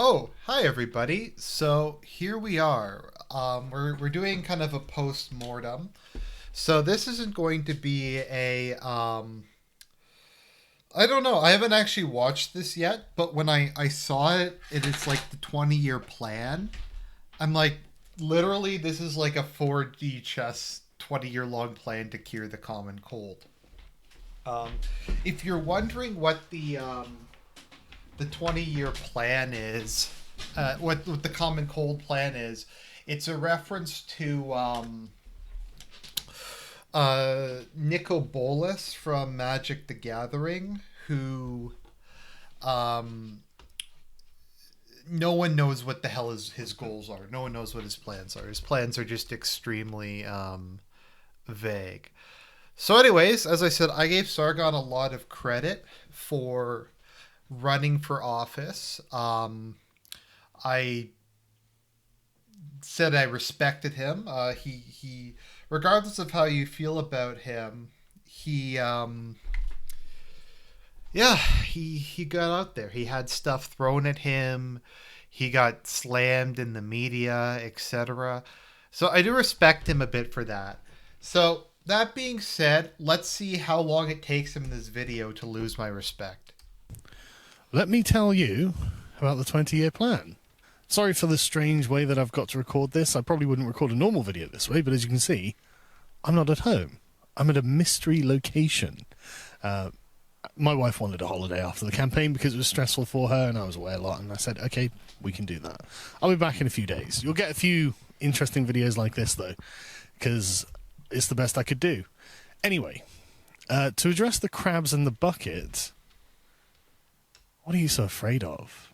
Oh, hi everybody. So here we are. We're doing kind of a post mortem. So this isn't going to be a I don't know. I haven't actually watched this yet, but when I saw it and it's like the 20-year plan, I'm like literally this is like a 4D chess 20-year long plan to cure the common cold. Um, if you're wondering what the 20-year plan is, what the common cold plan is, it's a reference to Nico Bolas from Magic the Gathering, who um, no one knows what the hell his goals are. No one knows what his plans are. His plans are just extremely vague. So, anyways, as I said, I gave Sargon a lot of credit for running for office. I said I respected him. He, regardless of how you feel about him, he got out there. He had stuff thrown at him. He got slammed in the media, etc. So I do respect him a bit for that. So that being said, let's see how long it takes him in this video to lose my respect. Let me tell you about the 20-year plan. Sorry for the strange way that I've got to record this. I probably wouldn't record a normal video this way, but as you can see, I'm not at home. I'm at a mystery location. My wife wanted a holiday after the campaign because it was stressful for her and I was away a lot, and I said, okay, we can do that. I'll be back in a few days. You'll get a few interesting videos like this, though, because it's the best I could do. Anyway, to address the crabs in the bucket, what are you so afraid of?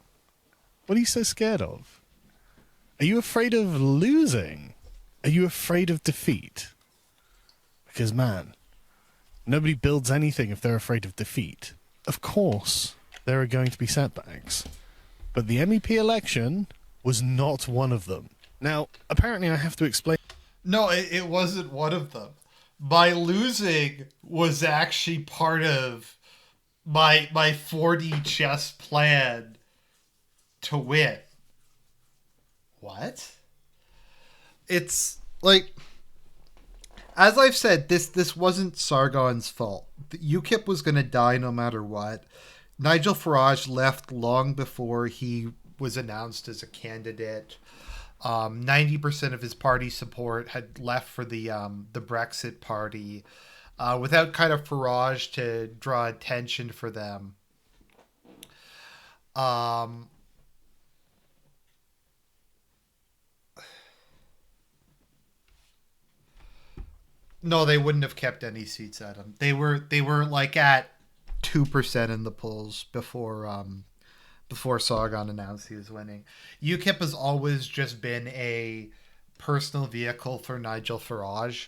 What are you so scared of? Are you afraid of losing? Are you afraid of defeat? Because, man, nobody builds anything if they're afraid of defeat. Of course, there are going to be setbacks. But the MEP election was not one of them. Now, apparently I have to explain... No, it wasn't one of them. My losing was actually part of my 4D chess plan to win. What? It's like, as I've said, this wasn't Sargon's fault. UKIP was going to die no matter what. Nigel Farage left long before he was announced as a candidate. 90% of his party support had left for the Brexit party, without kind of Farage to draw attention for them. Um, no, they wouldn't have kept any seats at him. They were like at 2% in the polls before Sargon announced he was winning. UKIP has always just been a personal vehicle for Nigel Farage,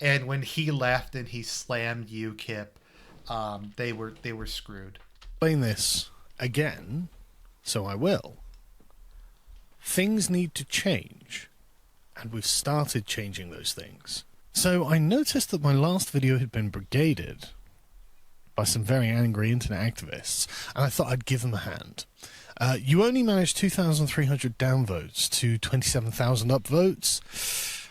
and when he left and he slammed UKIP, they were screwed. Explain this again, so I will. Things need to change, and we've started changing those things. So I noticed that my last video had been brigaded by some very angry internet activists, and I thought I'd give them a hand. You only managed 2,300 downvotes to 27,000 upvotes.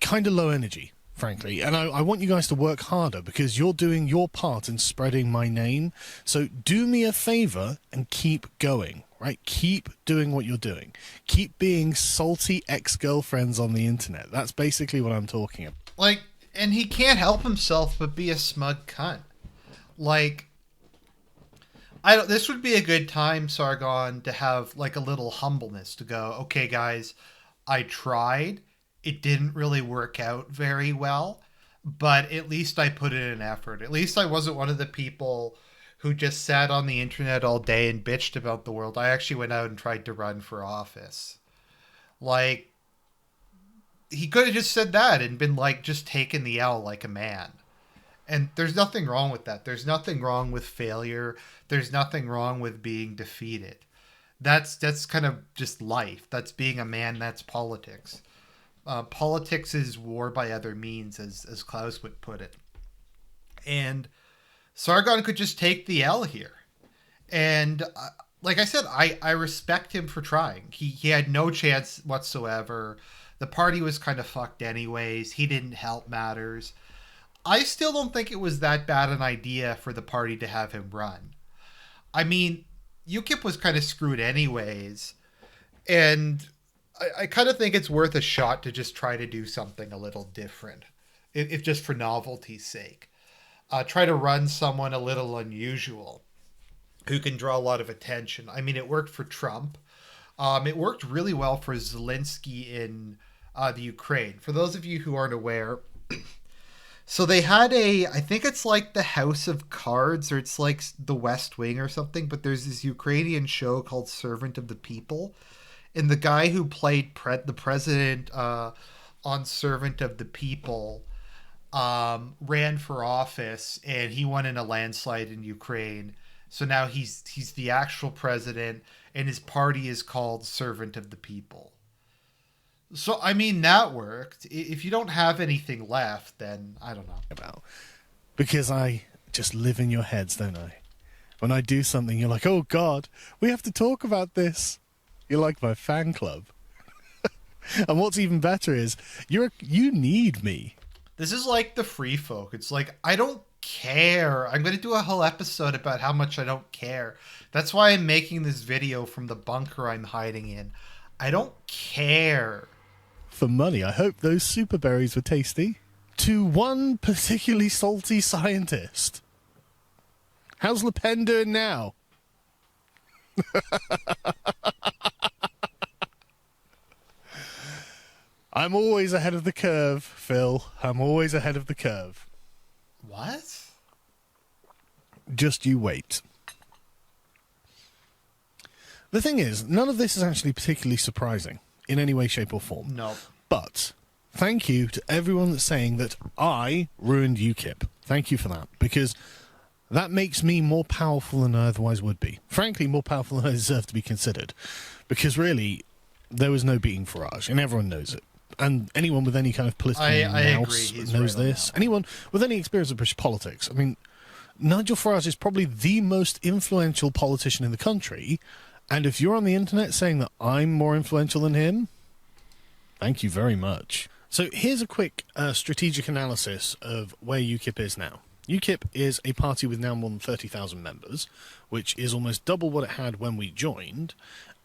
Kind of low energy, frankly, and I want you guys to work harder because you're doing your part in spreading my name. So do me a favor and keep going, right? Keep doing what you're doing. Keep being salty ex-girlfriends on the internet. That's basically what I'm talking about. Like, and he can't help himself but be a smug cunt. Like, I don't. This would be a good time, Sargon, to have like a little humbleness to go. Okay, guys, I tried. It didn't really work out very well, but at least I put in an effort. At least I wasn't one of the people who just sat on the internet all day and bitched about the world. I actually went out and tried to run for office. Like, he could have just said that and been like, just taken the L like a man. And there's nothing wrong with that. There's nothing wrong with failure. There's nothing wrong with being defeated. That's kind of just life. That's being a man. That's politics. Politics is war by other means, as Klaus would put it. And Sargon could just take the L here. And like I said, I respect him for trying. He had no chance whatsoever. The party was kind of fucked anyways. He didn't help matters. I still don't think it was that bad an idea for the party to have him run. I mean, UKIP was kind of screwed anyways, and I kind of think it's worth a shot to just try to do something a little different, if just for novelty's sake. Try to run someone a little unusual who can draw a lot of attention. I mean, it worked for Trump. It worked really well for Zelensky in the Ukraine. For those of you who aren't aware, so they had I think it's like the House of Cards, or it's like the West Wing or something, but there's this Ukrainian show called Servant of the People. And the guy who played the president on Servant of the People ran for office, and he won in a landslide in Ukraine. So now he's the actual president, and his party is called Servant of the People. So, I mean, that worked. If you don't have anything left, then I don't know. Because I just live in your heads, don't I? When I do something, you're like, oh, God, we have to talk about this. You're like my fan club. And what's even better is you need me. This is like the free folk. It's like, I don't care. I'm going to do a whole episode about how much I don't care. That's why I'm making this video from the bunker I'm hiding in. I don't care. For money, I hope those super berries were tasty. To one particularly salty scientist. How's Le Pen doing now? I'm always ahead of the curve, Phil. I'm always ahead of the curve. What? Just you wait. The thing is, none of this is actually particularly surprising in any way, shape, or form. No. But thank you to everyone that's saying that I ruined UKIP. Thank you for that, because that makes me more powerful than I otherwise would be. Frankly, more powerful than I deserve to be considered. Because really, there was no beating Farage, and everyone knows it. And anyone with any kind of political nous knows this. Anyone with any experience of British politics. I mean, Nigel Farage is probably the most influential politician in the country. And if you're on the internet saying that I'm more influential than him, thank you very much. So here's a quick strategic analysis of where UKIP is now. UKIP is a party with now more than 30,000 members, which is almost double what it had when we joined.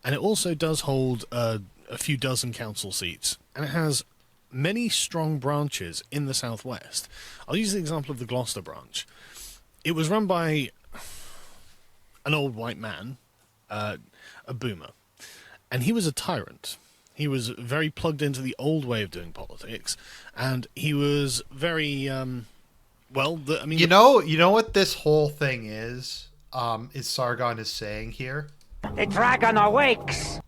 And it also does hold a few dozen council seats. And it has many strong branches in the southwest. I'll use the example of the Gloucester branch. It was run by an old white man, a boomer, and he was a tyrant. He was very plugged into the old way of doing politics, and he was very you know what this whole thing is Sargon is saying here? The dragon awakes!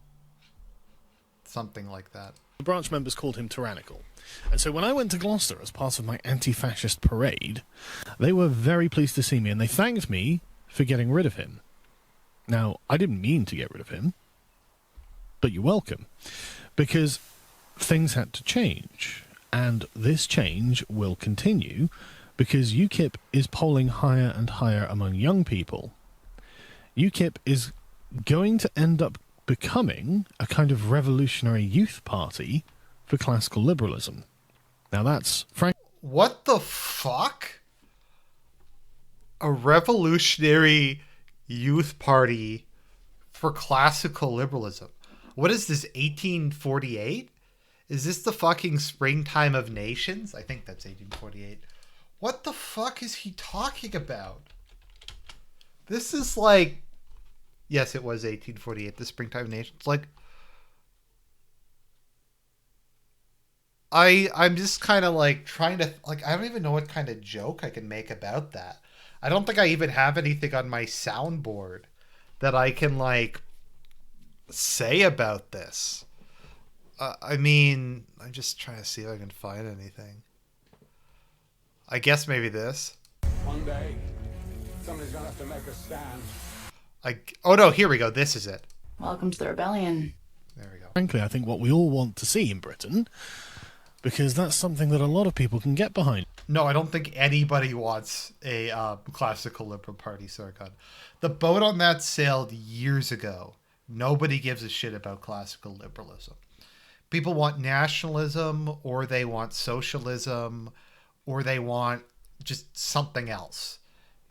Something like that. The branch members called him tyrannical. And so when I went to Gloucester as part of my anti-fascist parade, they were very pleased to see me, and they thanked me for getting rid of him. Now, I didn't mean to get rid of him, but you're welcome, because things had to change, and this change will continue, because UKIP is polling higher and higher among young people. UKIP is going to end up becoming a kind of revolutionary youth party for classical liberalism. Now that's frank. What the fuck? A revolutionary youth party for classical liberalism. What is this, 1848? Is this the fucking springtime of nations? I think that's 1848. What the fuck is he talking about? This is like... Yes, it was 1848, the springtime of nations. Like... I'm just kind of like trying to... Like, I don't even know what kind of joke I can make about that. I don't think I even have anything on my soundboard that I can, like, say about this. I mean, I'm just trying to see if I can find anything. I guess maybe this. One day, somebody's gonna have to make a stand. Oh no, here we go. This is it. Welcome to the rebellion. There we go. Frankly, I think what we all want to see in Britain, because that's something that a lot of people can get behind. No, I don't think anybody wants a classical liberal party, Sargon. The boat on that sailed years ago. Nobody gives a shit about classical liberalism. People want nationalism, or they want socialism, or they want just something else.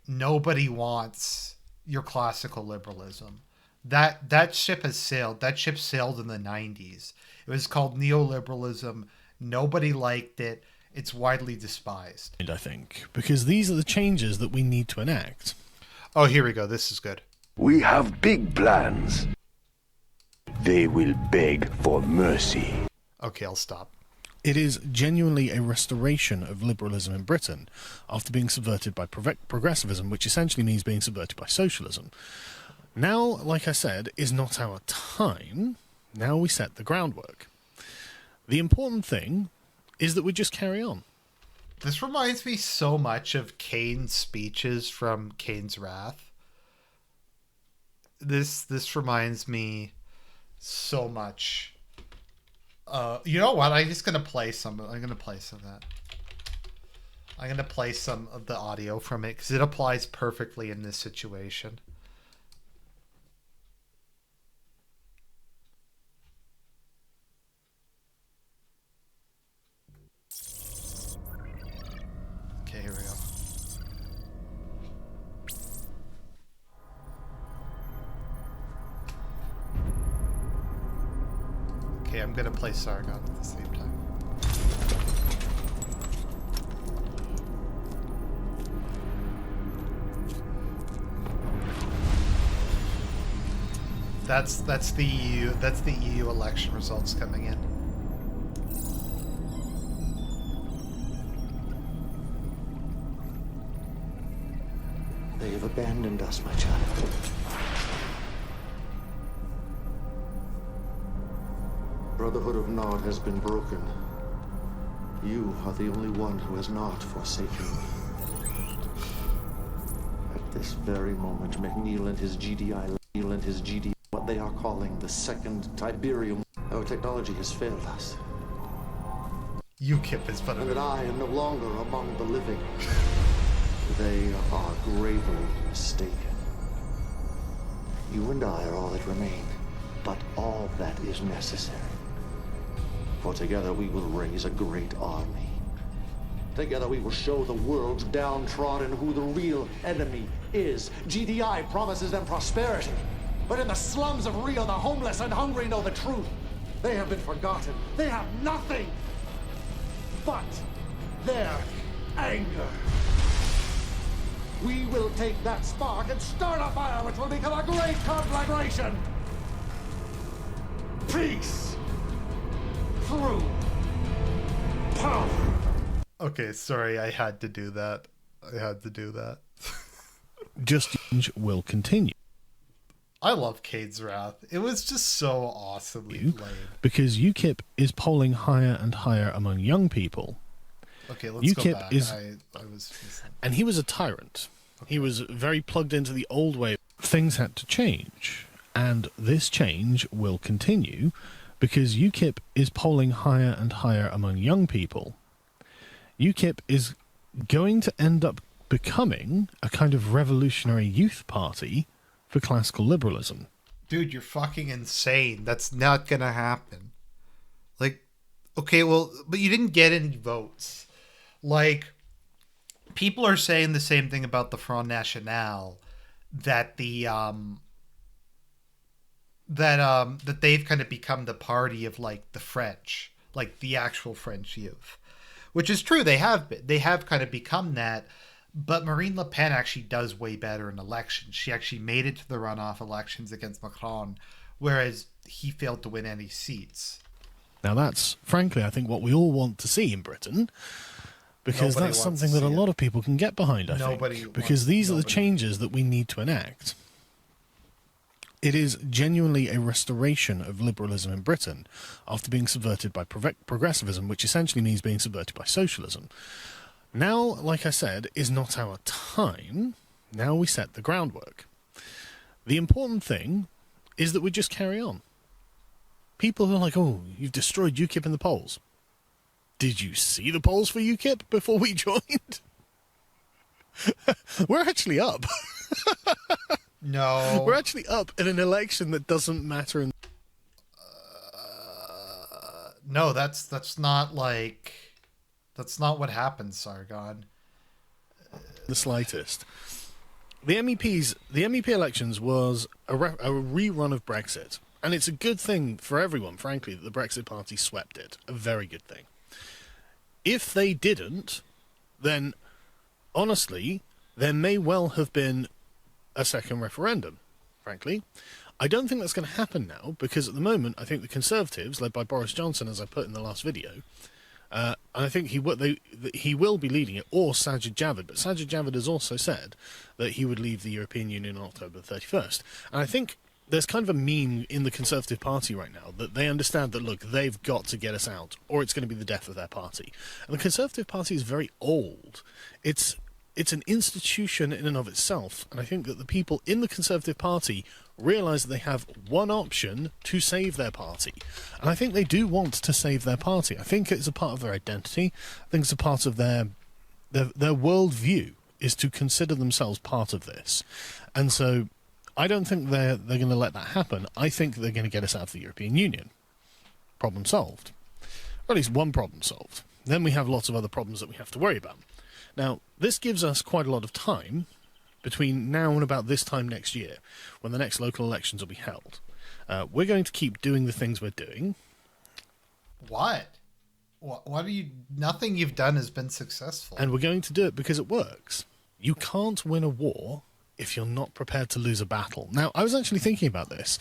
Nobody wants your classical liberalism. That ship has sailed. That ship sailed in the 90s. It was called neoliberalism. Nobody liked it. It's widely despised. I think, because these are the changes that we need to enact. Oh, here we go. This is good. We have big plans. They will beg for mercy. Okay, I'll stop. It is genuinely a restoration of liberalism in Britain after being subverted by progressivism, which essentially means being subverted by socialism. Now, like I said, is not our time. Now we set the groundwork. The important thing is that we just carry on. This reminds me so much of Cain's speeches from Cain's Wrath. This reminds me so much. You know what? I'm just gonna play some. I'm gonna play some of that. I'm gonna play some of the audio from it because it applies perfectly in this situation. Okay, here we go. Okay, I'm gonna play Sargon at the same time. That's the EU election results coming in. They have abandoned us, my child. Brotherhood of Nod has been broken. You are the only one who has not forsaken me. At this very moment, McNeil and his GDI, what they are calling the Second Tiberium. Our technology has failed us. UKIP is And better. that I am no longer among the living. They are gravely mistaken. You and I are all that remain, but all that is necessary. For together we will raise a great army. Together we will show the world's downtrodden who the real enemy is. GDI promises them prosperity, but in the slums of Rio, the homeless and hungry know the truth. They have been forgotten. They have nothing but their anger. We will take that spark and start a fire which will become a great conflagration. Peace through power. Okay, sorry, I had to do that. Just will continue. I love Cade's Wrath. It was just so awesomely played. Because UKIP is polling higher and higher among young people. Okay, let's go UKIP back. is, I was and he was a tyrant. He was very plugged into the old way. Things had to change, and this change will continue because UKIP is polling higher and higher among young people. UKIP is going to end up becoming a kind of revolutionary youth party for classical liberalism. Dude, you're fucking insane. That's not gonna happen. Like, okay, well, but you didn't get any votes. Like, people are saying the same thing about the Front National, that that they've kind of become the party of like the French, like the actual French youth, which is true. They have kind of become that. But Marine Le Pen actually does way better in elections. She actually made it to the runoff elections against Macron, whereas he failed to win any seats. Now that's, frankly, I think what we all want to see in Britain, because Nobody that's wants something to that a see lot it. of people can get behind, I Nobody think. wants- Because these are the nobody. changes that we need to enact. It is genuinely a restoration of liberalism in Britain after being subverted by progressivism, which essentially means being subverted by socialism. Now, like I said, is not our time. Now we set the groundwork. The important thing is that we just carry on. People who are like, oh, you've destroyed UKIP in the polls. Did you see the polls for UKIP before we joined? We're actually up. No. We're actually up in an election that doesn't matter in No, that's not what happens, Sargon. the slightest. The MEP elections was a rerun of Brexit. And it's a good thing for everyone, frankly, that the Brexit Party swept it. A very good thing. If they didn't, then, honestly, there may well have been a second referendum, frankly. I don't think that's going to happen now, because at the moment, I think the Conservatives, led by Boris Johnson, as I put in the last video, and I think he will be leading it, or Sajid Javid, but Sajid Javid has also said that he would leave the European Union on October 31st. And I think there's kind of a meme in the Conservative Party right now that they understand that, look, they've got to get us out, or it's going to be the death of their party. And the Conservative Party is very old. It's an institution in and of itself, and I think that the people in the Conservative Party realise that they have one option to save their party. And I think they do want to save their party. I think it's a part of their identity. I think it's a part of their worldview is to consider themselves part of this. And so I don't think they're going to let that happen. I think they're going to get us out of the European Union. Problem solved. Or at least one problem solved. Then we have lots of other problems that we have to worry about. Now, this gives us quite a lot of time between now and about this time next year, when the next local elections will be held. We're going to keep doing the things we're doing. What? What are you... Nothing you've done has been successful. And we're going to do it because it works. You can't win a war if you're not prepared to lose a battle. Now, I was actually thinking about this.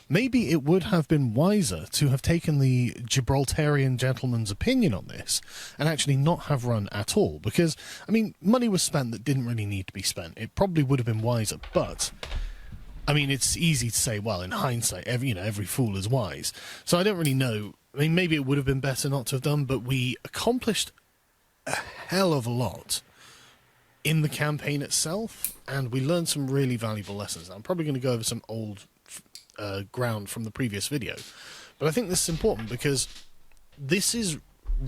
Maybe it would have been wiser to have taken the Gibraltarian gentleman's opinion on this and actually not have run at all. Because, I mean, money was spent that didn't really need to be spent. It probably would have been wiser, but... I mean, it's easy to say, well, in hindsight, every fool is wise. So I don't really know. I mean, maybe it would have been better not to have done, but we accomplished a hell of a lot in the campaign itself, and we learned some really valuable lessons. Now, I'm probably going to go over some old ground from the previous video, but I think this is important because this is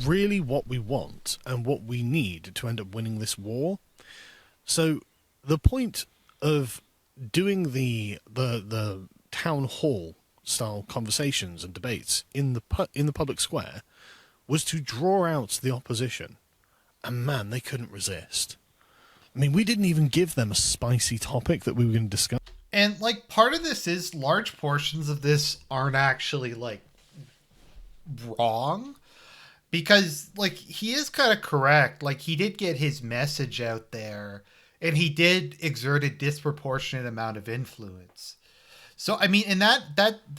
really what we want and what we need to end up winning this war. So the point of doing the town hall style conversations and debates in the public square was to draw out the opposition, and man, they couldn't resist. I mean, we didn't even give them a spicy topic that we were going to discuss. And, like, part of this is large portions of this aren't actually, like, wrong. Because, like, he is kind of correct. Like, he did get his message out there. And he did exert a disproportionate amount of influence. So, I mean, in that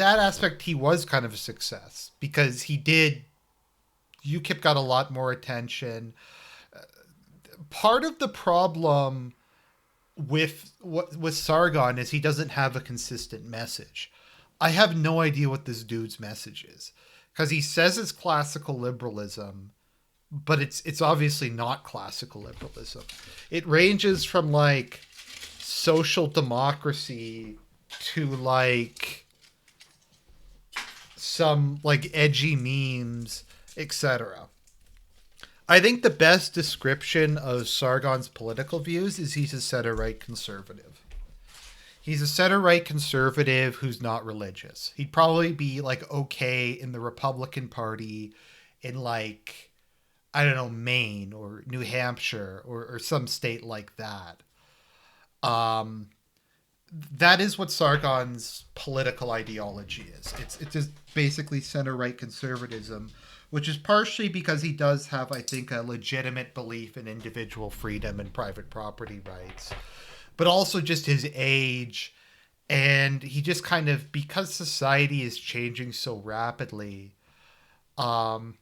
aspect, he was kind of a success. Because UKIP got a lot more attention. Part of the problem with Sargon is he doesn't have a consistent message. I have no idea what this dude's message is, because he says it's classical liberalism, but it's obviously not classical liberalism. It ranges from like social democracy to like some like edgy memes, etc. I think the best description of Sargon's political views is he's a center-right conservative. He's a center-right conservative who's not religious. He'd probably be, like, okay in the Republican Party in, like, I don't know, Maine or New Hampshire or some state like that. That is what Sargon's political ideology is. It's just basically center-right conservatism, which is partially because he does have, I think, a legitimate belief in individual freedom and private property rights, but also just his age. And he just kind of, because society is changing so rapidly, the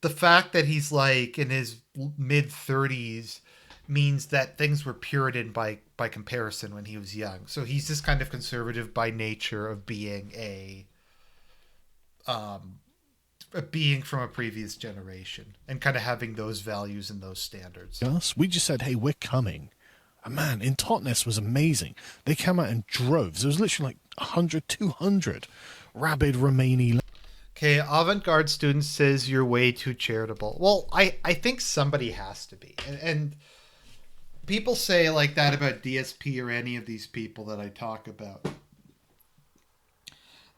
fact that he's like in his mid 30s means that things were Puritan by comparison when he was young. So he's this kind of conservative by nature of being a being from a previous generation and kind of having those values and those standards. Yes, we just said, hey, we're coming. And man, in Totnes was amazing. They came out in droves. There was literally like 100, 200 rabid Romani. Okay, avant-garde student says you're way too charitable. Well, I think somebody has to be. And people say like that about DSP or any of these people that I talk about.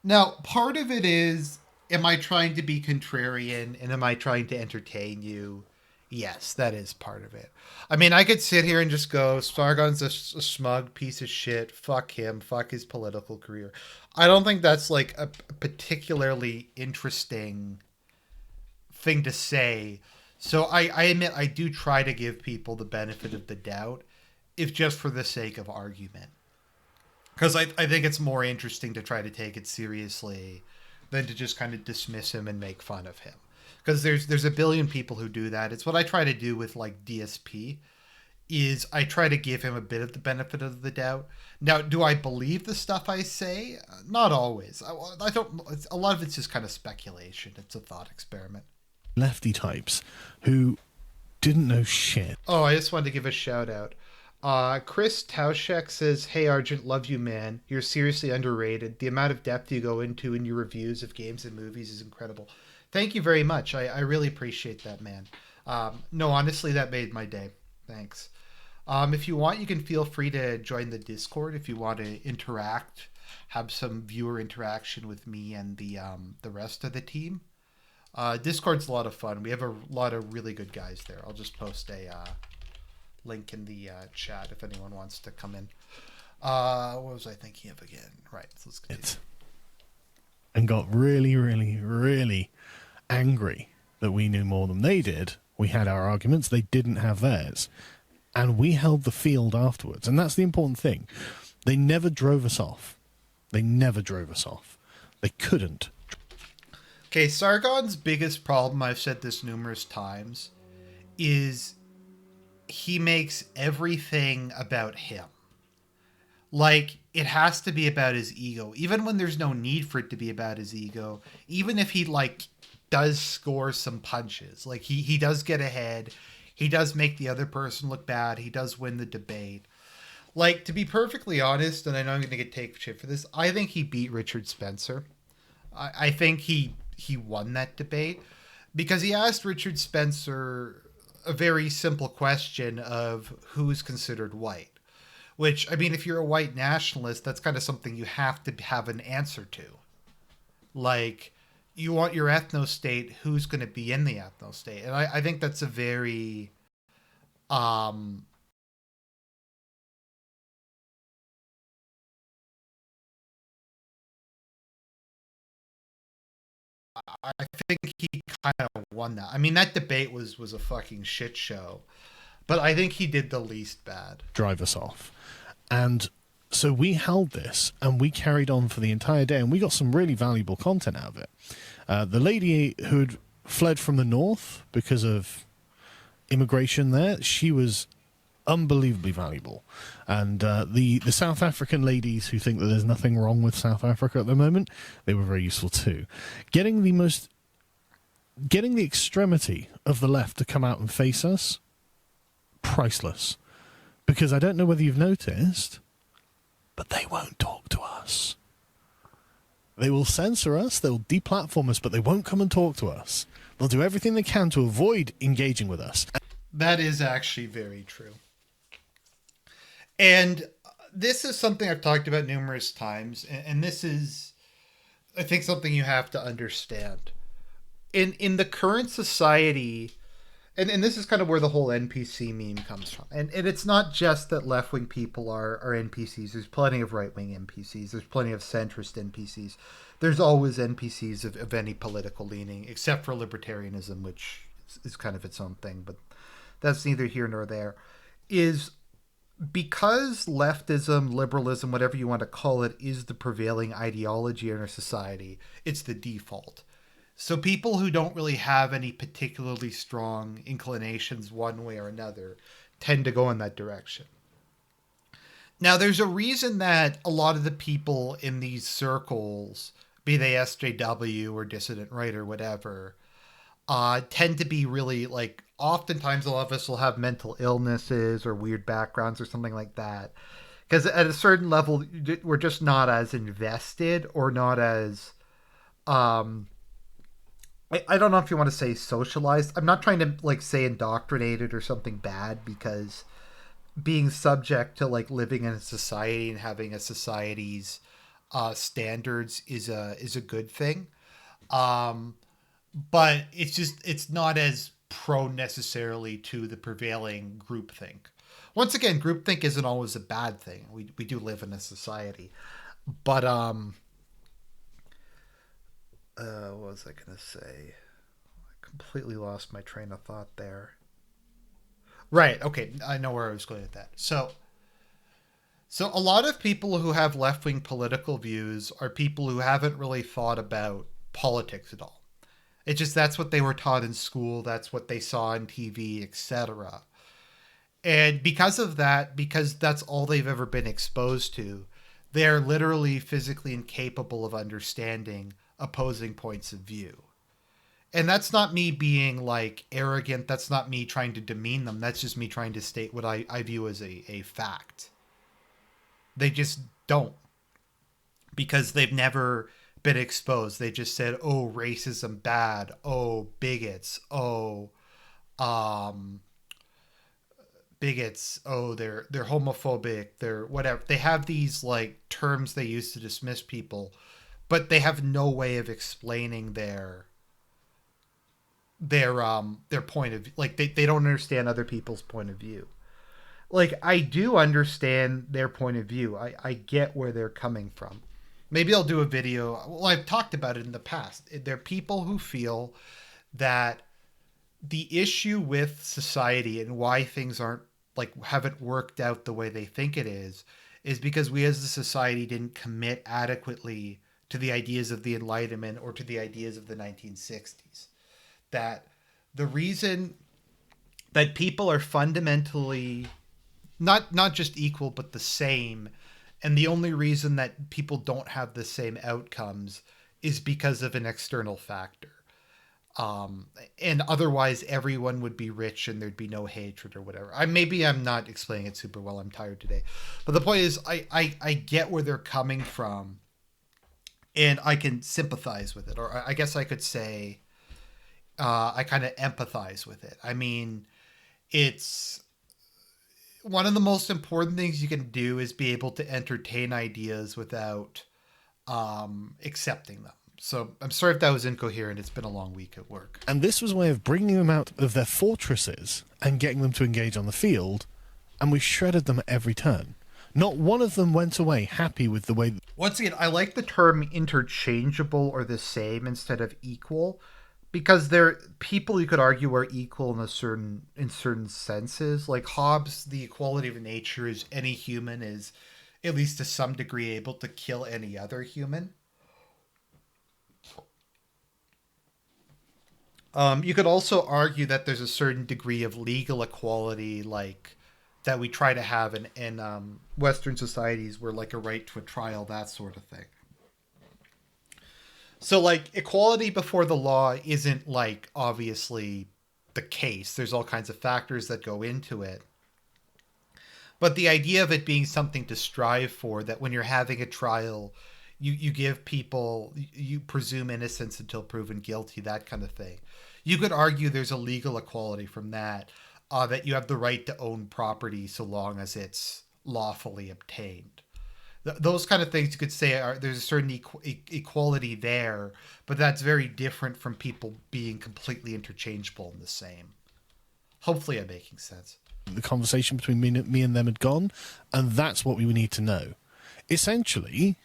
Now, part of it is, am I trying to be contrarian and am I trying to entertain you? Yes, that is part of it. I mean, I could sit here and just go, Sargon's a smug piece of shit. Fuck him. Fuck his political career. I don't think that's like a particularly interesting thing to say. So I admit I do try to give people the benefit of the doubt, if just for the sake of argument. Because I think it's more interesting to try to take it seriously than to just kind of dismiss him and make fun of him. Because there's a billion people who do that. It's what I try to do with like DSP, is I try to give him a bit of the benefit of the doubt. Now, do I believe the stuff I say? Not always. I don't. A lot of it's just kind of speculation. It's a thought experiment. Lefty types who didn't know shit. Oh, I just wanted to give a shout out. Chris Tauschek says, "Hey Argent, love you, man. You're seriously underrated. The amount of depth you go into in your reviews of games and movies is incredible." Thank you very much. I really appreciate that, man. No, honestly, that made my day. Thanks. If you want, you can feel free to join the Discord if you want to interact, have some viewer interaction with me and the rest of the team. Discord's a lot of fun. We have a lot of really good guys there. I'll just post a link in the chat if anyone wants to come in. What was I thinking of again? Right, so let's continue. And got really, really, really angry that we knew more than they did. We had our arguments, they didn't have theirs. And we held the field afterwards. And that's the important thing. They never drove us off. They never drove us off. They couldn't. Okay, Sargon's biggest problem, I've said this numerous times, is he makes everything about him. Like, it has to be about his ego. Even when there's no need for it to be about his ego. Even if he, like, does score some punches. Like, he does get ahead. He does make the other person look bad. He does win the debate. Like, to be perfectly honest, and I know I'm going to take shit for this, I think he beat Richard Spencer. I think he won that debate because he asked Richard Spencer a very simple question of who's considered white. Which, I mean, if you're a white nationalist, that's kind of something you have to have an answer to. Like, you want your ethno-state, who's going to be in the ethno-state? And I think that's a very... I think he kind of won that. I mean, that debate was a fucking shit show. But I think he did the least bad. Drive us off. And so we held this and we carried on for the entire day and we got some really valuable content out of it. The lady who'd fled from the north because of immigration there, she was unbelievably valuable. And the South African ladies who think that there's nothing wrong with South Africa at the moment, they were very useful too. Getting the extremity of the left to come out and face us, priceless. Because I don't know whether you've noticed, but they won't talk to us. They will censor us, they'll deplatform us, but they won't come and talk to us. They'll do everything they can to avoid engaging with us. That is actually very true. And this is something I've talked about numerous times, and this is, I think, something you have to understand. In the current society, and this is kind of where the whole NPC meme comes from. And it's not just that left-wing people are NPCs. There's plenty of right-wing NPCs. There's plenty of centrist NPCs. There's always NPCs of any political leaning, except for libertarianism, which is kind of its own thing. But that's neither here nor there. Is because leftism, liberalism, whatever you want to call it, is the prevailing ideology in our society, it's the default. So people who don't really have any particularly strong inclinations one way or another tend to go in that direction. Now, there's a reason that a lot of the people in these circles, be they SJW or dissident right or whatever, tend to be really, like, oftentimes a lot of us will have mental illnesses or weird backgrounds or something like that. Because at a certain level, we're just not as invested or not as I don't know if you want to say socialized. I'm not trying to like say indoctrinated or something bad, because being subject to like living in a society and having a society's standards is a good thing. Um, but it's not as prone necessarily to the prevailing groupthink. Once again, groupthink isn't always a bad thing. We do live in a society, but what was I gonna say? I completely lost my train of thought there. Right. Okay. I know where I was going with that. So a lot of people who have left wing political views are people who haven't really thought about politics at all. It's just that's what they were taught in school. That's what they saw on TV, etc. And because of that, because that's all they've ever been exposed to, they're literally physically incapable of understanding opposing points of view. And that's not me being like arrogant. That's not me trying to demean them. That's just me trying to state what I view as a fact. They just don't, because they've never been exposed. They just said, oh, racism bad. Oh, bigots. Oh, bigots. Oh, they're homophobic. They're whatever. They have these like terms they use to dismiss people, but they have no way of explaining their point of view. Like they don't understand other people's point of view. Like I do understand their point of view. I get where they're coming from. Maybe I'll do a video. Well, I've talked about it in the past. There are people who feel that the issue with society and why things haven't worked out the way they think it is because we as a society didn't commit adequately to the ideas of the Enlightenment or to the ideas of the 1960s. That the reason that people are fundamentally not just equal but the same, and the only reason that people don't have the same outcomes is because of an external factor. And otherwise everyone would be rich and there'd be no hatred or whatever. Maybe I'm not explaining it super well. I'm tired today. But the point is I get where they're coming from, and I can sympathize with it. Or I guess I could say I kind of empathize with it. I mean, it's one of the most important things you can do is be able to entertain ideas without accepting them. So I'm sorry if that was incoherent. It's been a long week at work. And this was a way of bringing them out of their fortresses and getting them to engage on the field, and we shredded them at every turn. Not one of them went away happy with the way... Once again, I like the term interchangeable or the same instead of equal, because there people you could argue are equal in certain senses. Like Hobbes, the equality of nature is any human is at least to some degree able to kill any other human. You could also argue that there's a certain degree of legal equality, like that we try to have in Western societies, where like a right to a trial, that sort of thing. So like equality before the law isn't like obviously the case. There's all kinds of factors that go into it. But the idea of it being something to strive for, that when you're having a trial, you give people, you presume innocence until proven guilty, that kind of thing. You could argue there's a legal equality from that, that you have the right to own property so long as it's lawfully obtained. Those kind of things you could say there's a certain equality there, but that's very different from people being completely interchangeable and the same. Hopefully I'm making sense. The conversation between me and them had gone, and that's what we need to know. Essentially,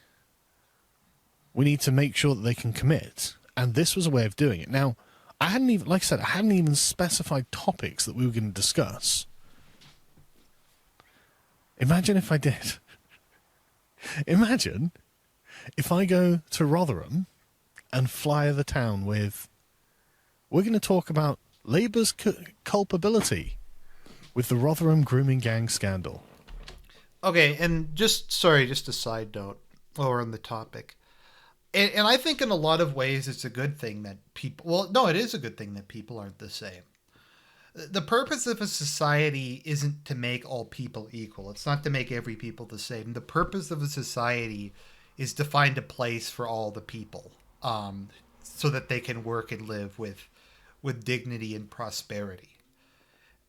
we need to make sure that they can commit, and this was a way of doing it. Now, I hadn't even specified topics that we were going to discuss. Imagine if I did. Imagine if I go to Rotherham and flyer the town with, we're going to talk about Labour's culpability with the Rotherham grooming gang scandal. Okay, and just a side note while we're on the topic. And I think in a lot of ways it's a good thing that people... Well, no, it is a good thing that people aren't the same. The purpose of a society isn't to make all people equal. It's not to make every people the same. The purpose of a society is to find a place for all the people, so that they can work and live with dignity and prosperity.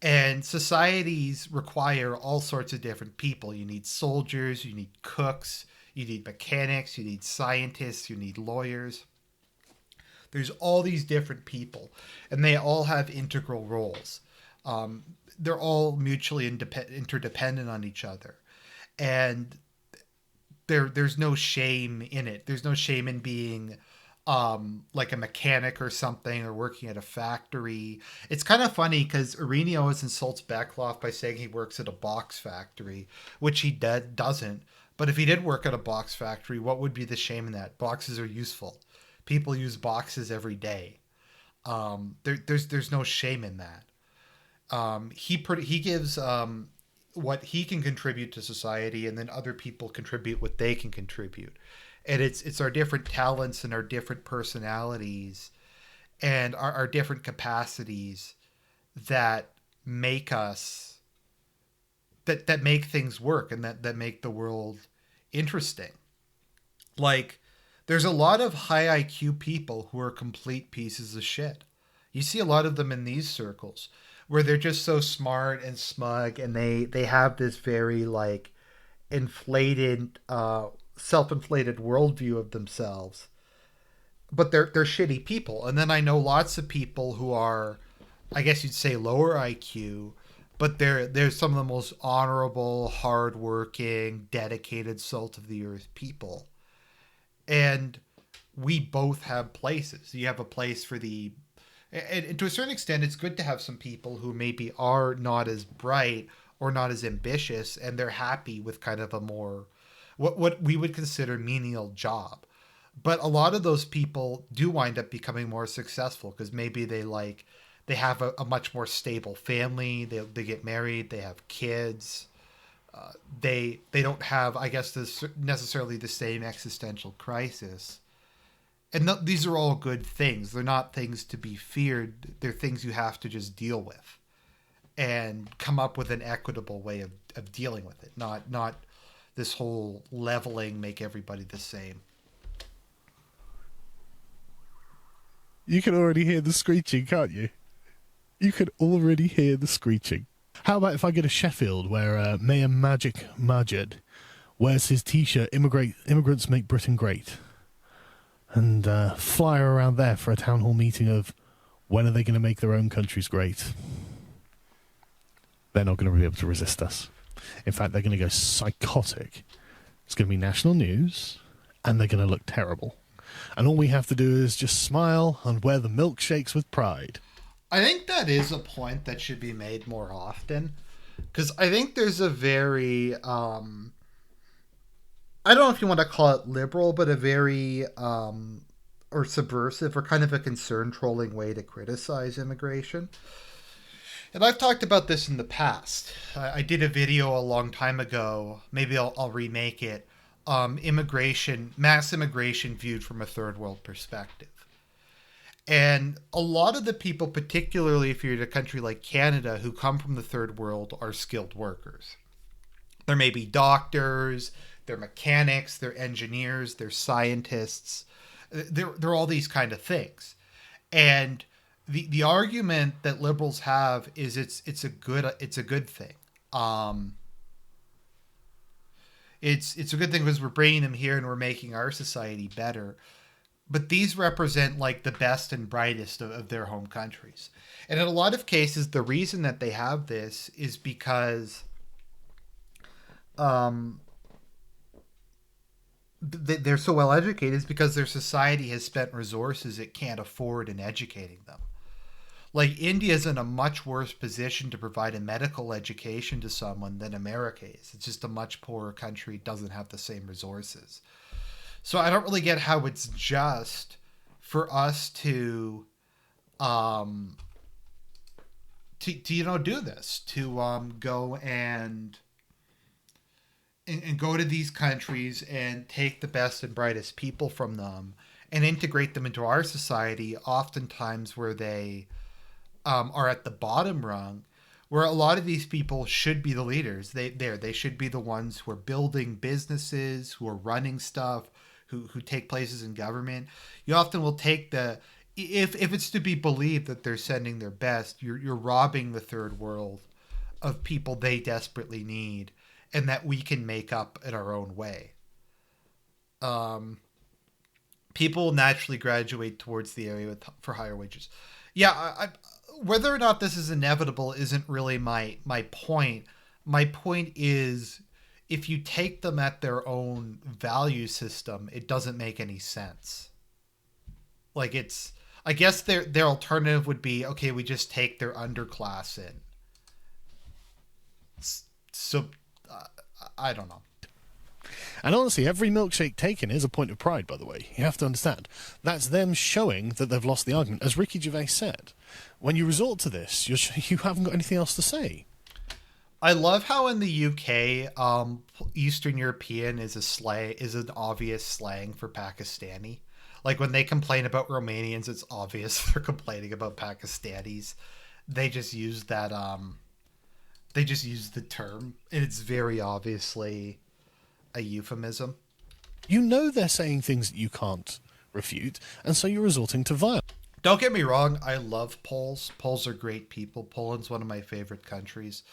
And societies require all sorts of different people. You need soldiers, you need cooks, you need mechanics, you need scientists, you need lawyers. There's all these different people, and they all have integral roles. They're all mutually interdependent on each other. And there's no shame in it. There's no shame in being like a mechanic or something, or working at a factory. It's kind of funny because Ireneo always insults Beckloff by saying he works at a box factory, which he doesn't. But if he did work at a box factory, what would be the shame in that? Boxes are useful. People use boxes every day. There's no shame in that. He gives what he can contribute to society, and then other people contribute what they can contribute. And it's our different talents and our different personalities and our different capacities that make us that make things work, and that make the world interesting. Like, there's a lot of high IQ people who are complete pieces of shit. You see a lot of them in these circles where they're just so smart and smug, and they have this very like inflated, self-inflated worldview of themselves. But they're shitty people. And then I know lots of people who are, I guess you'd say, lower IQ, but they're some of the most honorable, hardworking, dedicated, salt of the earth people. And we both have places. You have a place for and to a certain extent, it's good to have some people who maybe are not as bright or not as ambitious, and they're happy with kind of a more, what we would consider menial job. But a lot of those people do wind up becoming more successful because maybe they have a much more stable family. They get married, they have kids. They don't have, I guess, necessarily the same existential crisis. And these are all good things. They're not things to be feared. They're things you have to just deal with and come up with an equitable way of dealing with it. Not this whole leveling, make everybody the same. You can already hear the screeching, can't you? You can already hear the screeching. How about if I get a Sheffield where Mayor Magic Majid wears his t-shirt, Immigrants Make Britain Great, and fly around there for a town hall meeting of when are they going to make their own countries great? They're not going to be able to resist us. In fact, they're going to go psychotic. It's going to be national news, and they're going to look terrible. And all we have to do is just smile and wear the milkshakes with pride. I think that is a point that should be made more often, because I think there's a very, I don't know if you want to call it liberal, but a very, or subversive, or kind of a concern trolling way to criticize immigration. And I've talked about this in the past. I did a video a long time ago, maybe I'll remake it, mass immigration viewed from a third world perspective. And a lot of the people, particularly if you're in a country like Canada, who come from the third world are skilled workers. There may be doctors, they're mechanics, they're engineers, they're scientists. They're all these kind of things. And the argument that liberals have is it's a good thing. It's a good thing because we're bringing them here and we're making our society better. But these represent like the best and brightest of their home countries. And in a lot of cases, the reason that they have this is because they're so well educated, is because their society has spent resources it can't afford in educating them. Like, India is in a much worse position to provide a medical education to someone than America is. It's just a much poorer country, doesn't have the same resources. So I don't really get how it's just for us to do this, to go and go to these countries and take the best and brightest people from them and integrate them into our society, oftentimes where they are at the bottom rung, where a lot of these people should be the leaders. They should be the ones who are building businesses, who are running stuff, who take places in government. You often will take if it's to be believed that they're sending their best, you're robbing the third world of people they desperately need and that we can make up in our own way. People naturally graduate towards the area for higher wages. Yeah, I whether or not this is inevitable isn't really my point. My point is, if you take them at their own value system, it doesn't make any sense. Like, I guess their alternative would be, okay, we just take their underclass in. So, I don't know. And honestly, every milkshake taken is a point of pride, by the way. You have to understand. That's them showing that they've lost the argument. As Ricky Gervais said, when you resort to this, you haven't got anything else to say. I love how in the UK, Eastern European is an obvious slang for Pakistani. Like, when they complain about Romanians, it's obvious they're complaining about Pakistanis. They just use that, they just use the term, and it's very obviously a euphemism. You know they're saying things that you can't refute, and so you're resorting to violence. Don't get me wrong, I love Poles. Poles are great people. Poland's one of my favorite countries.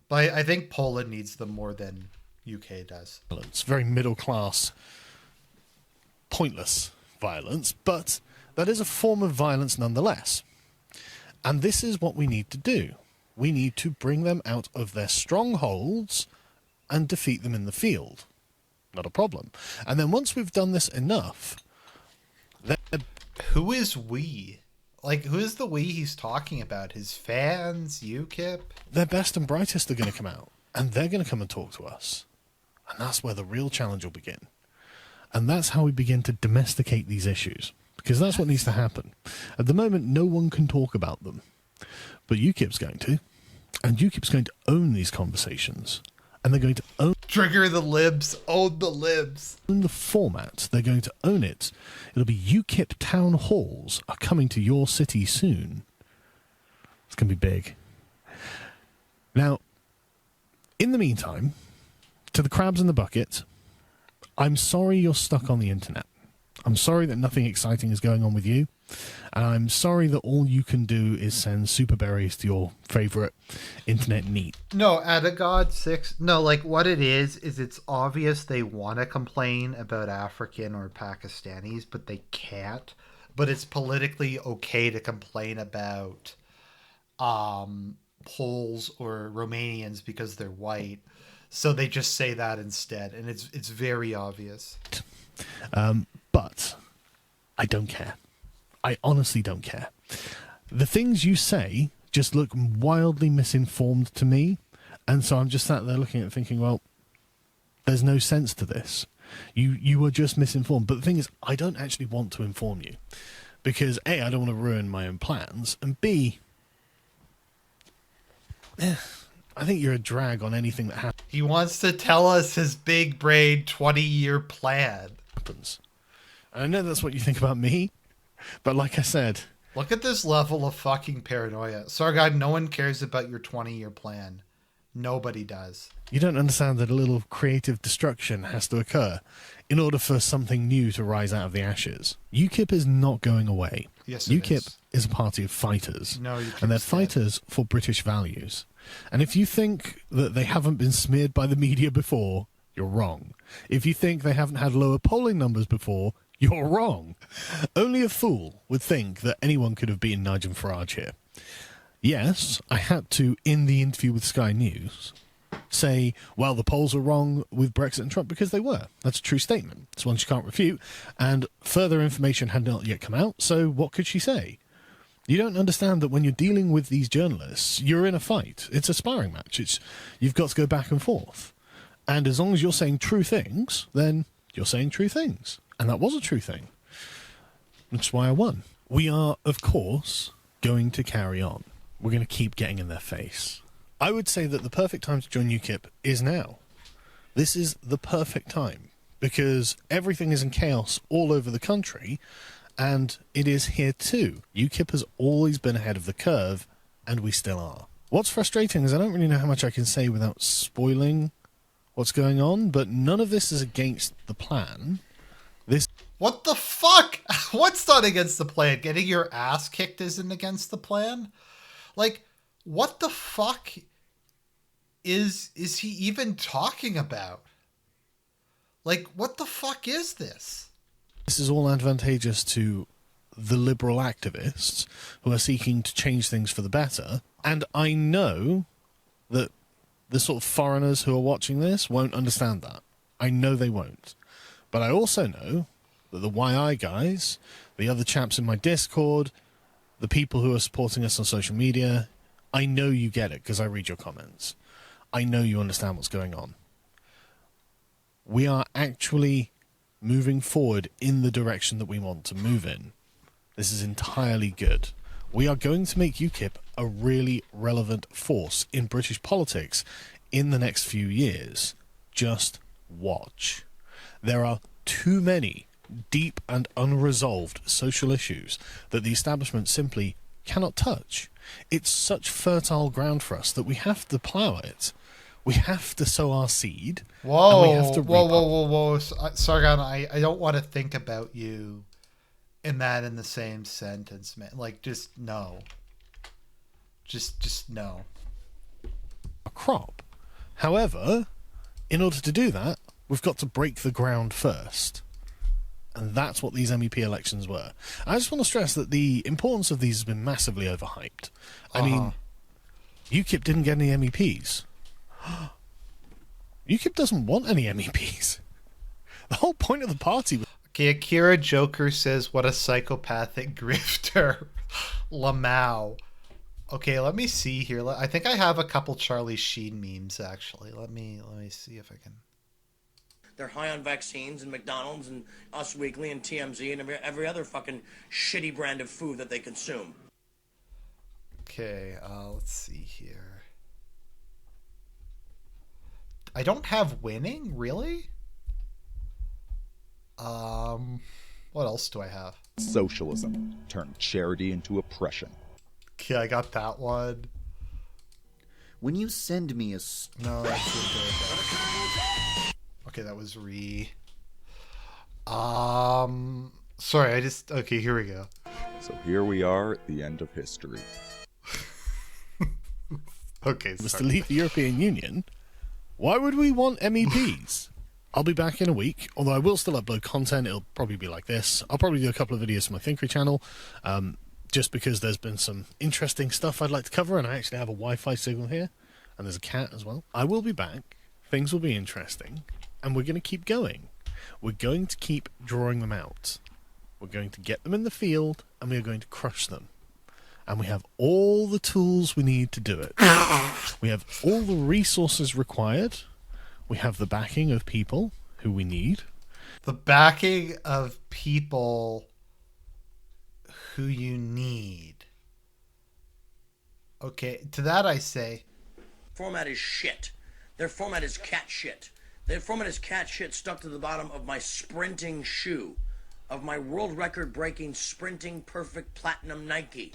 But I think Poland needs them more than UK does. It's very middle class, pointless violence, but that is a form of violence nonetheless. And this is what we need to do. We need to bring them out of their strongholds and defeat them in the field. Not a problem. And then once we've done this enough, then... Who is we? Like, who is the we he's talking about? His fans? UKIP? Their best and brightest are going to come out, and they're going to come and talk to us. And that's where the real challenge will begin. And that's how we begin to domesticate these issues, because that's what needs to happen. At the moment, no one can talk about them, but UKIP's going to, and UKIP's going to own these conversations, and they're going to own... Trigger the libs, own the libs. Own the format, they're going to own it. It'll be UKIP town halls are coming to your city soon. It's going to be big. Now, in the meantime, to the crabs in the bucket, I'm sorry you're stuck on the internet. I'm sorry that nothing exciting is going on with you. And I'm sorry that all you can do is send super berries to your favorite internet neat. No, Akkad 6. No, like, what it is it's obvious they want to complain about African or Pakistanis, but they can't. But it's politically okay to complain about Poles or Romanians because they're white. So they just say that instead, and it's very obvious. But I don't care. I honestly don't care. The things you say just look wildly misinformed to me, and so I'm just sat there looking at it thinking, well, there's no sense to this. You were just misinformed. But the thing is, I don't actually want to inform you, because A, I don't want to ruin my own plans, and B, I think you're a drag on anything that happens. He wants to tell us his big brain 20-year plan. And I know that's what you think about me, but like I said... Look at this level of fucking paranoia. Sargon, no one cares about your 20-year plan. Nobody does. You don't understand that a little creative destruction has to occur in order for something new to rise out of the ashes. UKIP is not going away. Yes, it UKIP is a party of fighters. No, and they're fighters for British values. And if you think that they haven't been smeared by the media before, you're wrong. If you think they haven't had lower polling numbers before, you're wrong. Only a fool would think that anyone could have beaten Nigel Farage here. Yes, I had to, in the interview with Sky News, say, well, the polls were wrong with Brexit and Trump, because they were. That's a true statement. It's one she can't refute. And further information had not yet come out, so what could she say? You don't understand that when you're dealing with these journalists, you're in a fight. It's a sparring match. You've got to go back and forth. And as long as you're saying true things, then you're saying true things. And that was a true thing. That's why I won. We are, of course, going to carry on. We're going to keep getting in their face. I would say that the perfect time to join UKIP is now. This is the perfect time, because everything is in chaos all over the country, And it is here too. UKIP has always been ahead of the curve, and we still are. What's frustrating is I don't really know how much I can say without spoiling what's going on, but none of this is against the plan. What the fuck? What's not against the plan? Getting your ass kicked isn't against the plan? Like, what the fuck is he even talking about? Like, what the fuck is this? This is all advantageous to the liberal activists who are seeking to change things for the better. And I know that the sort of foreigners who are watching this won't understand that. I know they won't. But I also know that the YI guys, the other chaps in my Discord, the people who are supporting us on social media, I know you get it because I read your comments. I know you understand what's going on. We are actually moving forward in the direction that we want to move in. This is entirely good. We are going to make UKIP a really relevant force in British politics in the next few years. Just watch. There are too many deep and unresolved social issues that the establishment simply cannot touch. It's such fertile ground for us that we have to plough it. We have to sow our seed. Whoa, and we have to whoa. Sargon, I don't want to think about you in the same sentence, man. Like, just no. Just no. A crop. However, in order to do that, we've got to break the ground first. And that's what these MEP elections were. I just want to stress that the importance of these has been massively overhyped. I mean, UKIP didn't get any MEPs. UKIP doesn't want any MEPs. The whole point of the party was... Okay, Akira Joker says, what a psychopathic grifter. Lamau. Okay, let me see here. I think I have a couple Charlie Sheen memes, actually. Let me see if I can... They're high on vaccines and McDonald's and Us Weekly and TMZ and every other fucking shitty brand of food that they consume. Okay, let's see here. I don't have winning, really? What else do I have? Socialism turned charity into oppression. Okay, I got that one. When you send me a... No, that's good. Okay, that was sorry, okay, here we go. So here we are at the end of history. Okay, was to leave the European Union. Why would we want MEPs? I'll be back in a week, although I will still upload content. It'll probably be like this. I'll probably do a couple of videos for my Thinkery channel, just because there's been some interesting stuff I'd like to cover, and I actually have a Wi-Fi signal here, and there's a cat as well. I will be back. Things will be interesting, and we're going to keep going. We're going to keep drawing them out. We're going to get them in the field, and we are going to crush them. And we have all the tools we need to do it. We have all the resources required. We have the backing of people who we need. The backing of people who you need. Okay, to that I say... Format is shit. Their format is cat shit. Their format is cat shit stuck to the bottom of my sprinting shoe. Of my world record breaking sprinting perfect platinum Nike.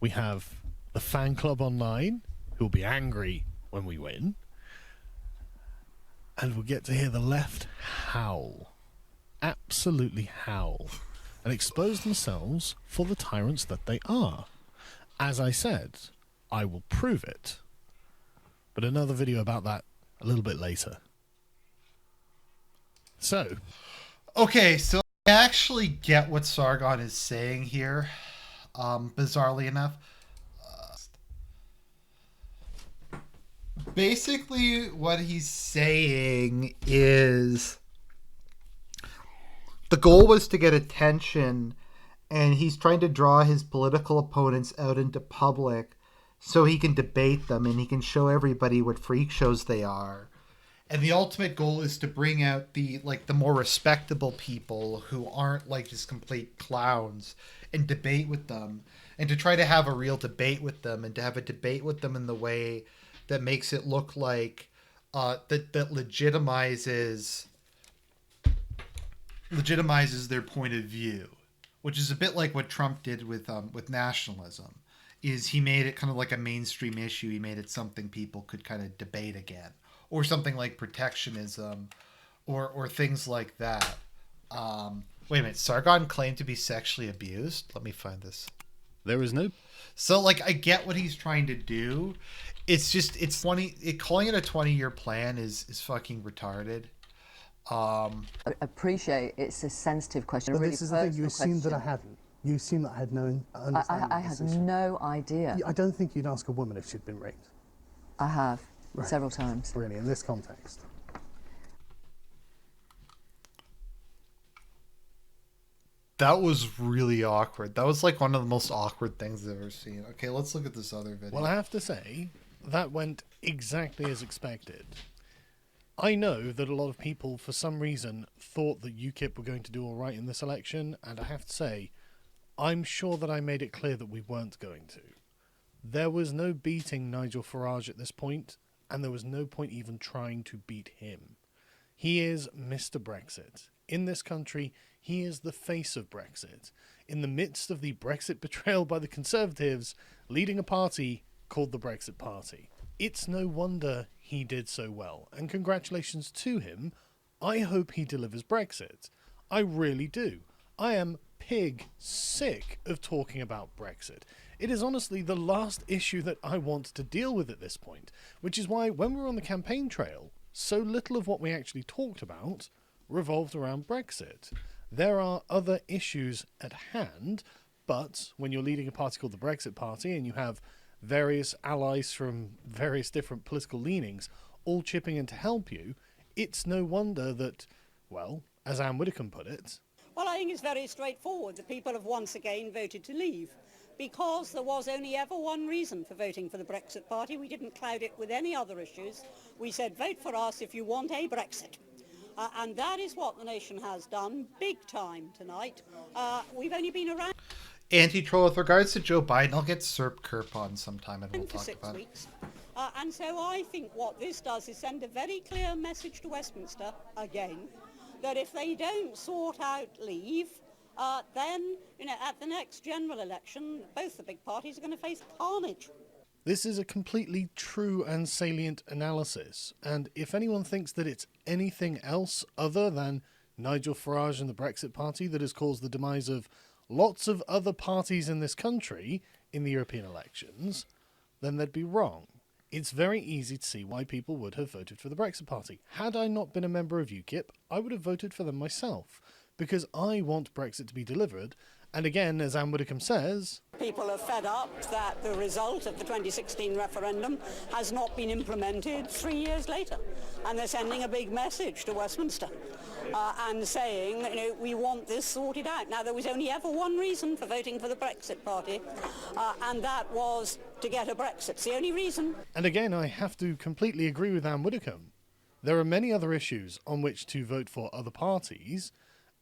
We have the fan club online, who will be angry when we win. And we'll get to hear the left howl. Absolutely howl. And expose themselves for the tyrants that they are. As I said, I will prove it. But another video about that a little bit later. So. Okay, so I actually get what Sargon is saying here. Bizarrely enough. Basically, what he's saying is the goal was to get attention, and he's trying to draw his political opponents out into public so he can debate them and he can show everybody what freak shows they are. And the ultimate goal is to bring out the more respectable people who aren't like just complete clowns and debate with them, and to try to have a real debate with them, and to have a debate with them in the way that makes it look like that legitimizes legitimizes their point of view, which is a bit like what Trump did with nationalism. Is he made it kind of like a mainstream issue. He made it something people could kind of debate again, or something like protectionism, or things like that. Wait a minute, Sargon claimed to be sexually abused? Let me find this. There is no... So, like, I get what he's trying to do. It's just, calling it a 20-year plan is fucking retarded. I appreciate it's a sensitive question. But a really this is the thing, you assumed that I question. hadn't. You assumed that I had no understanding I of this had issue. no idea. I don't think you'd ask a woman if she'd been raped. I have, Right. several times. Really, in this context. That was really awkward. That was like one of the most awkward things I've ever seen. Okay, let's look at this other video. Well, I have to say, that went exactly as expected. I know that a lot of people, for some reason, thought that UKIP were going to do all right in this election, and I have to say, I'm sure that I made it clear that we weren't going to. There was no beating Nigel Farage at this point, and there was no point even trying to beat him. He is Mr. Brexit. In this country, he is the face of Brexit. In the midst of the Brexit betrayal by the Conservatives, leading a party called the Brexit Party. It's no wonder he did so well, and congratulations to him. I hope he delivers Brexit. I really do. I am pig sick of talking about Brexit. It is honestly the last issue that I want to deal with at this point, which is why when we were on the campaign trail, so little of what we actually talked about revolved around Brexit. There are other issues at hand, but when you're leading a party called the Brexit Party and you have various allies from various different political leanings all chipping in to help you, it's no wonder that, well, as Anne Widdecombe put it... Well, I think it's very straightforward. The people have once again voted to leave because there was only ever one reason for voting for the Brexit Party. We didn't cloud it with any other issues. We said, vote for us if you want a Brexit. And that is what the nation has done big time tonight. We've only been around... Anti-troll, with regards to Joe Biden, I'll get Serp Kerp on sometime and we'll for talk 6 about weeks. And so I think what this does is send a very clear message to Westminster, again, that if they don't sort out leave, then, at the next general election, both the big parties are going to face carnage. This is a completely true and salient analysis, and if anyone thinks that it's anything else other than Nigel Farage and the Brexit Party that has caused the demise of lots of other parties in this country in the European elections, then they'd be wrong. It's very easy to see why people would have voted for the Brexit Party. Had I not been a member of UKIP, I would have voted for them myself, because I want Brexit to be delivered, and again, as Anne Widdecombe says... People are fed up that the result of the 2016 referendum has not been implemented 3 years later, and they're sending a big message to Westminster. And saying, we want this sorted out. Now, there was only ever one reason for voting for the Brexit Party, and that was to get a Brexit. It's the only reason. And again, I have to completely agree with Anne Widdecombe. There are many other issues on which to vote for other parties,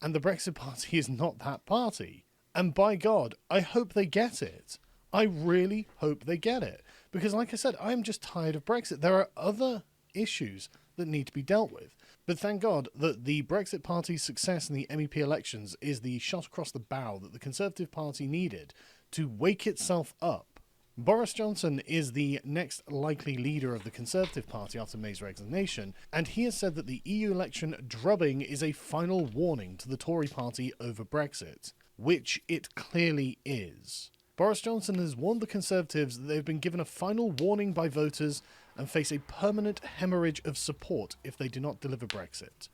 and the Brexit Party is not that party. And by God, I hope they get it. I really hope they get it. Because like I said, I'm just tired of Brexit. There are other issues that need to be dealt with. But thank God that the Brexit Party's success in the MEP elections is the shot across the bow that the Conservative Party needed to wake itself up. Boris Johnson is the next likely leader of the Conservative Party after May's resignation, and he has said that the EU election drubbing is a final warning to the Tory party over Brexit, which it clearly is. Boris Johnson has warned the Conservatives that they've been given a final warning by voters and face a permanent hemorrhage of support if they do not deliver Brexit.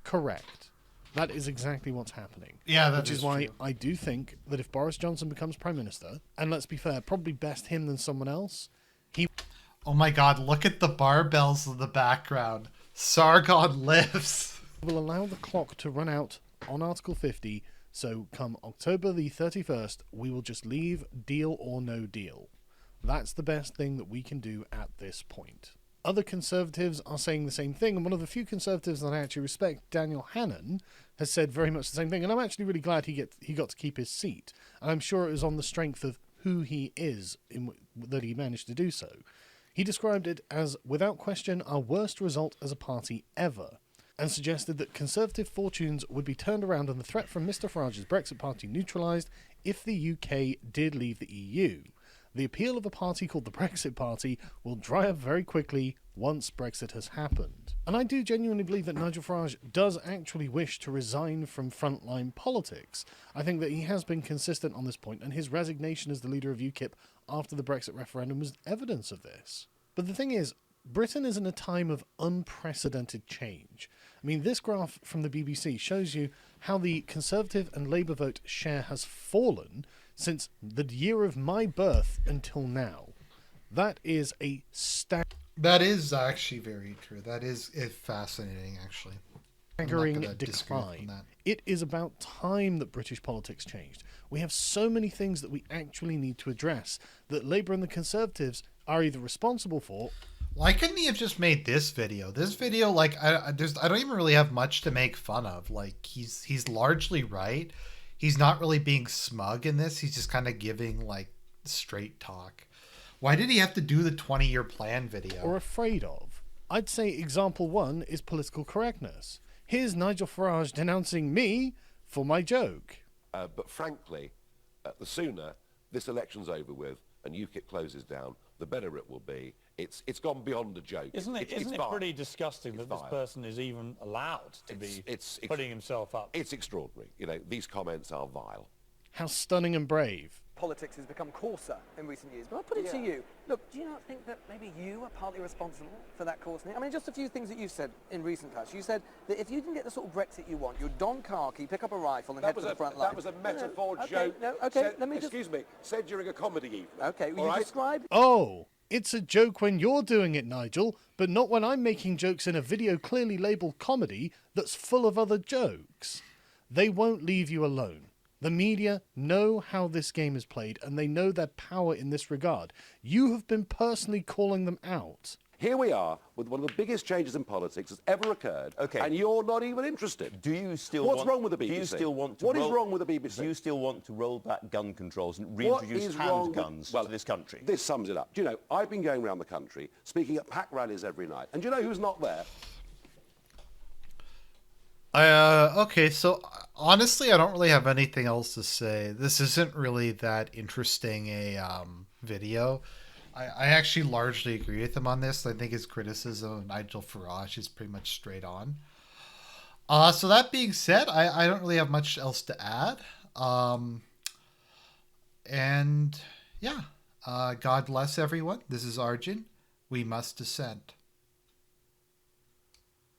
Correct. That is exactly what's happening. Yeah, that Which is why I do think that if Boris Johnson becomes Prime Minister, and let's be fair, probably best him than someone else, he... Oh my god, look at the barbells in the background. Sargon lives. will allow the clock to run out on Article 50, so come October the 31st, we will just leave deal or no deal. That's the best thing that we can do at this point. Other Conservatives are saying the same thing, and one of the few Conservatives that I actually respect, Daniel Hannan, has said very much the same thing, and I'm actually really glad he got to keep his seat. And I'm sure it was on the strength of who he is that he managed to do so. He described it as, without question, our worst result as a party ever. and suggested that Conservative fortunes would be turned around and the threat from Mr Farage's Brexit party neutralised if the UK did leave the EU. The appeal of a party called the Brexit Party will dry up very quickly once Brexit has happened. And I do genuinely believe that Nigel Farage does actually wish to resign from frontline politics. I think that he has been consistent on this point, and his resignation as the leader of UKIP after the Brexit referendum was evidence of this. But the thing is, Britain is in a time of unprecedented change. I mean, this graph from the BBC shows you how the Conservative and Labour vote share has fallen since the year of my birth until now. That is a That is actually very true. That is fascinating, actually. staggering decline. It is about time that British politics changed. We have so many things that we actually need to address that Labour and the Conservatives are either responsible for. Why couldn't he have just made this video? This video, like, I don't even really have much to make fun of. Like, he's largely right. He's not really being smug in this. He's just kind of giving, like, straight talk. Why did he have to do the 20-year plan video? Or afraid of. I'd say example one is political correctness. Here's Nigel Farage denouncing me for my joke. But frankly, the sooner this election's over with and UKIP closes down, the better it will be. It's gone beyond a joke. Isn't it pretty disgusting that this person is even allowed to be putting himself up? It's extraordinary. You know, these comments are vile. How stunning and brave. Politics has become coarser in recent years. But I'll put it to you. Look, do you not think that maybe you are partly responsible for that coarsening? I mean, just a few things that you said in recent times. You said that if you didn't get the sort of Brexit you want, you'd don khaki, pick up a rifle and head to the front line. That was a metaphor joke. Excuse me, said during a comedy evening. Okay, will you describe? Oh, it's a joke when you're doing it, Nigel, but not when I'm making jokes in a video clearly labelled comedy that's full of other jokes. They won't leave you alone. The media know how this game is played, and they know their power in this regard. You have been personally calling them out. Here we are with one of the biggest changes in politics that's ever occurred, and you're not even interested. Do you still What's wrong with the BBC? Do you still want to What is wrong with the BBC? Do you still want to roll back gun controls and reintroduce handguns to this country? This sums it up. Do you know, I've been going around the country speaking at PAC rallies every night, and do you know who's not there? Okay, so honestly, I don't really have anything else to say. This isn't really that interesting a video. I actually largely agree with him on this. I think his criticism of Nigel Farage is pretty much straight on. So that being said, I don't really have much else to add. And yeah, God bless everyone. This is Arjun. We must descend.